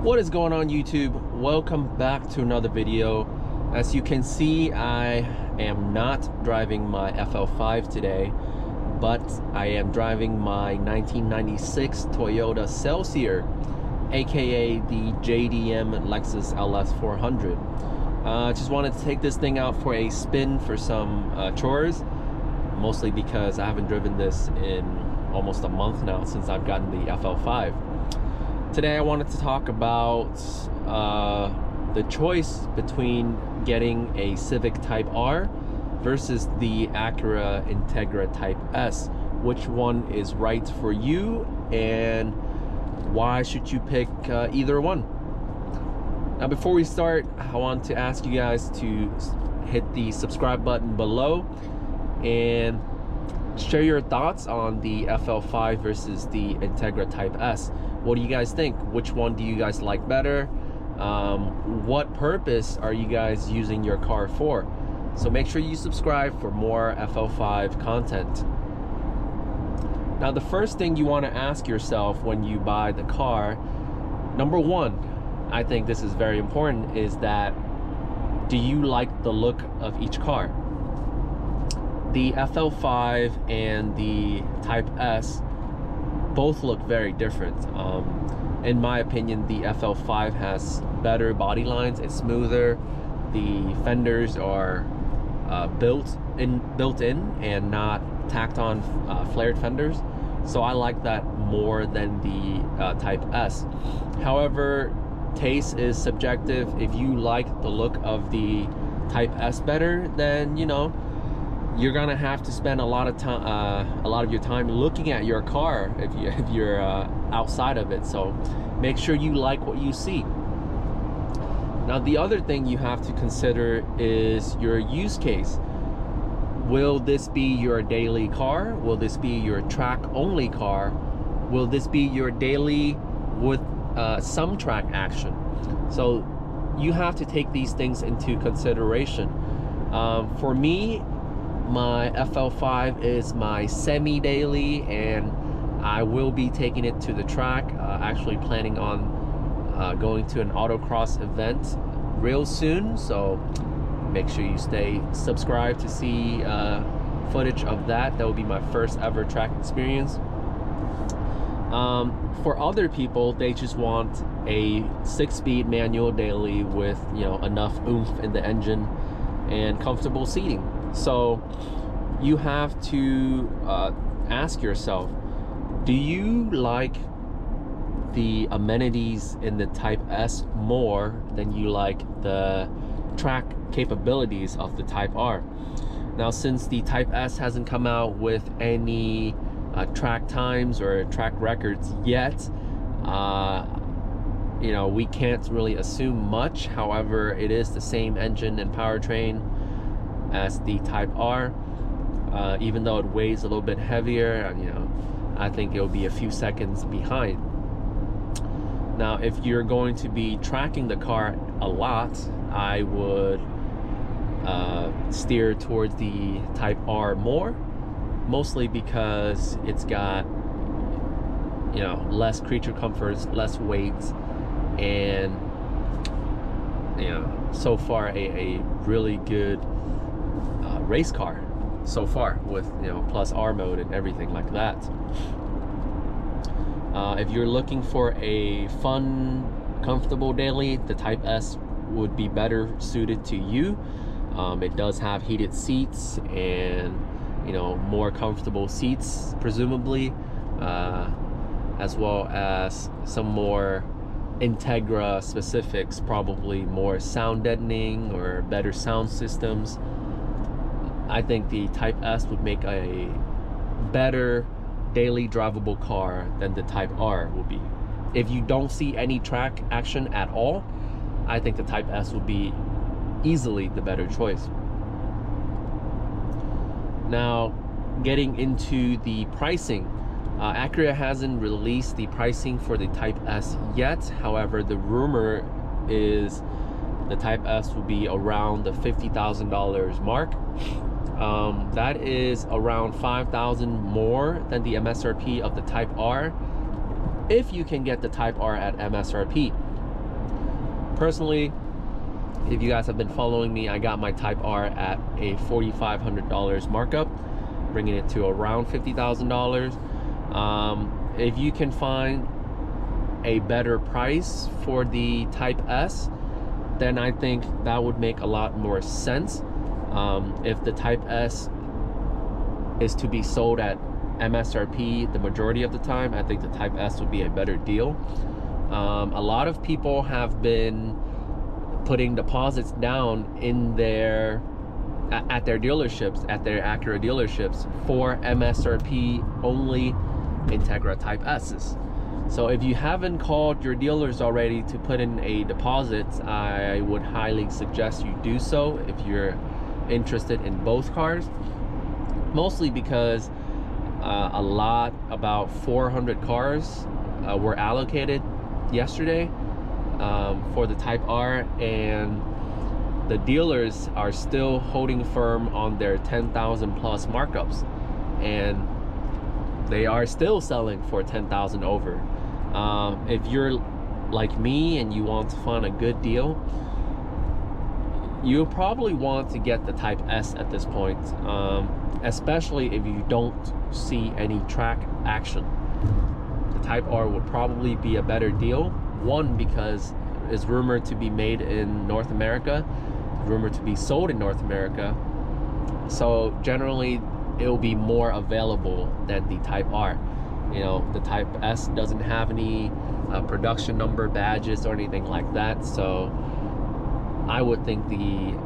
What is going on, YouTube? Welcome back to another video. As you can see, I am not driving my FL5 today, but I am driving my 1996 Toyota Celsior, aka the JDM Lexus LS400. Just wanted to take this thing out for a spin for some chores, mostly because I haven't driven this in almost a month now since I've gotten the FL5. Today I wanted to talk about the choice between getting a Civic Type R versus the Acura Integra Type S. Which one is right for you, and why should you pick either one? Now, before we start, I want to ask you guys to hit the subscribe button below and share your thoughts on the FL5 versus the Integra Type S. What do you guys think? Which one do you guys like better? What purpose are you guys using your car for? So make sure you subscribe for more FL5 content. Now, the first thing you want to ask yourself when you buy the car, number one, I think this is very important, is that do you like the look of each car? The FL5 and the Type S both look very different. In my opinion, the FL5 has better body lines. It's smoother. The fenders are built in and not tacked on flared fenders. So I like that more than the Type S. However, taste is subjective. If you like the look of the Type S better, then you're gonna have to spend a lot of your time looking at your car if you're outside of it. So make sure you like what you see. Now, the other thing you have to consider is your use case. Will this be your daily car? Will this be your track only car? Will this be your daily with some track action? So you have to take these things into consideration. For me, my FL5 is my semi-daily, and I will be taking it to the track. Actually planning on going to an autocross event real soon, so make sure you stay subscribed to see footage of that. That will be my first ever track experience. For other people, they just want a 6-speed manual daily with enough oomph in the engine and comfortable seating. So you have to ask yourself, do you like the amenities in the Type S more than you like the track capabilities of the Type R? Now, since the Type S hasn't come out with any track times or track records yet, we can't really assume much. However, it is the same engine and powertrain as the Type R. Even though it weighs a little bit heavier, I think it'll be a few seconds behind. Now, if you're going to be tracking the car a lot, I would steer towards the Type R more, mostly because it's got less creature comforts, less weight, and so far a really good race car so far, with plus R mode and everything like that. If you're looking for a fun, comfortable daily, the Type S would be better suited to you. It does have heated seats and more comfortable seats, presumably, as well as some more Integra specifics, probably more sound deadening or better sound systems. I think the Type S would make a better daily drivable car than the Type R will be. If you don't see any track action at all, I think the Type S would be easily the better choice. Now, getting into the pricing, Acura hasn't released the pricing for the Type S yet. However, the rumor is the Type S will be around the $50,000 mark. That is around $5,000 more than the MSRP of the Type R, if you can get the Type R at MSRP. Personally, if you guys have been following me, I got my Type R at a $4,500 markup, bringing it to around $50,000. If you can find a better price for the Type S, then I think that would make a lot more sense. If the Type S is to be sold at MSRP the majority of the time, I think the Type S would be a better deal. A lot of people have been putting deposits down in their at their dealerships, at their Acura dealerships, for MSRP only Integra Type S's. So if you haven't called your dealers already to put in a deposit, I would highly suggest you do so if you're interested in both cars. Mostly because about 400 cars were allocated yesterday for the Type R, and the dealers are still holding firm on their 10,000 plus markups, and they are still selling for 10,000 over. If you're like me and you want to find a good deal, you probably want to get the Type S at this point, especially if you don't see any track action. The Type R would probably be a better deal. One, because it's rumored to be made in North America, rumored to be sold in North America, so generally it will be more available than the Type R. You know, the Type S doesn't have any production number badges or anything like that, so I would think the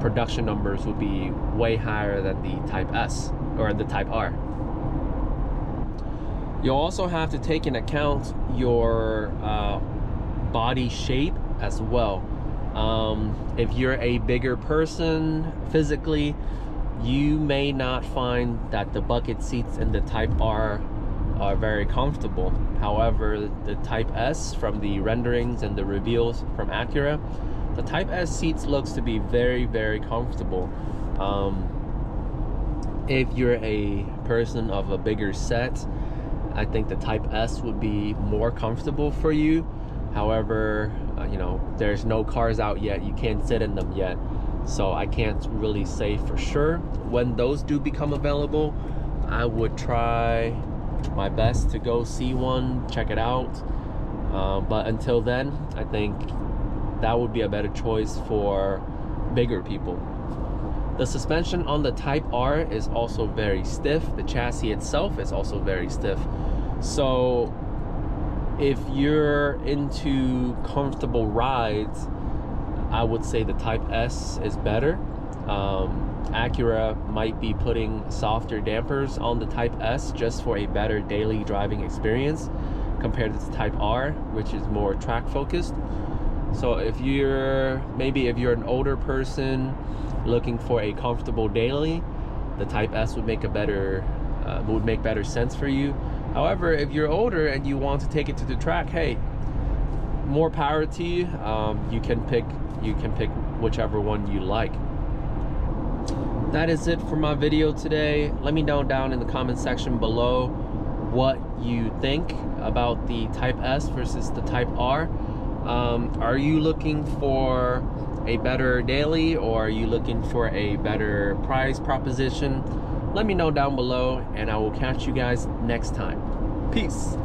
production numbers would be way higher than the Type S or the Type R. You'll also have to take into account your body shape as well. If you're a bigger person physically, you may not find that the bucket seats in the Type R are very comfortable. However, the Type S, from the renderings and the reveals from Acura, the Type S seats looks to be very, very comfortable. If you're a person of a bigger set, I think the Type S would be more comfortable for you. However, you know, there's no cars out yet. You can't sit in them yet. So I can't really say for sure. When those do become available, I would try my best to go see one, check it out. But until then, I think that would be a better choice for bigger people. The suspension on the Type R is also very stiff. The chassis itself is also very stiff. So if you're into comfortable rides, I would say the Type S is better. Acura might be putting softer dampers on the Type S just for a better daily driving experience compared to the Type R, which is more track focused. So if you're an older person looking for a comfortable daily, the Type S would make better sense for you. However, if you're older and you want to take it to the track, hey, more power to you. You can pick whichever one you like. That is it for my video today. Let me know down in the comment section below what you think about the Type S versus the Type R. Are you looking for a better daily, or are you looking for a better price proposition? Let me know down below, and I will catch you guys next time. Peace.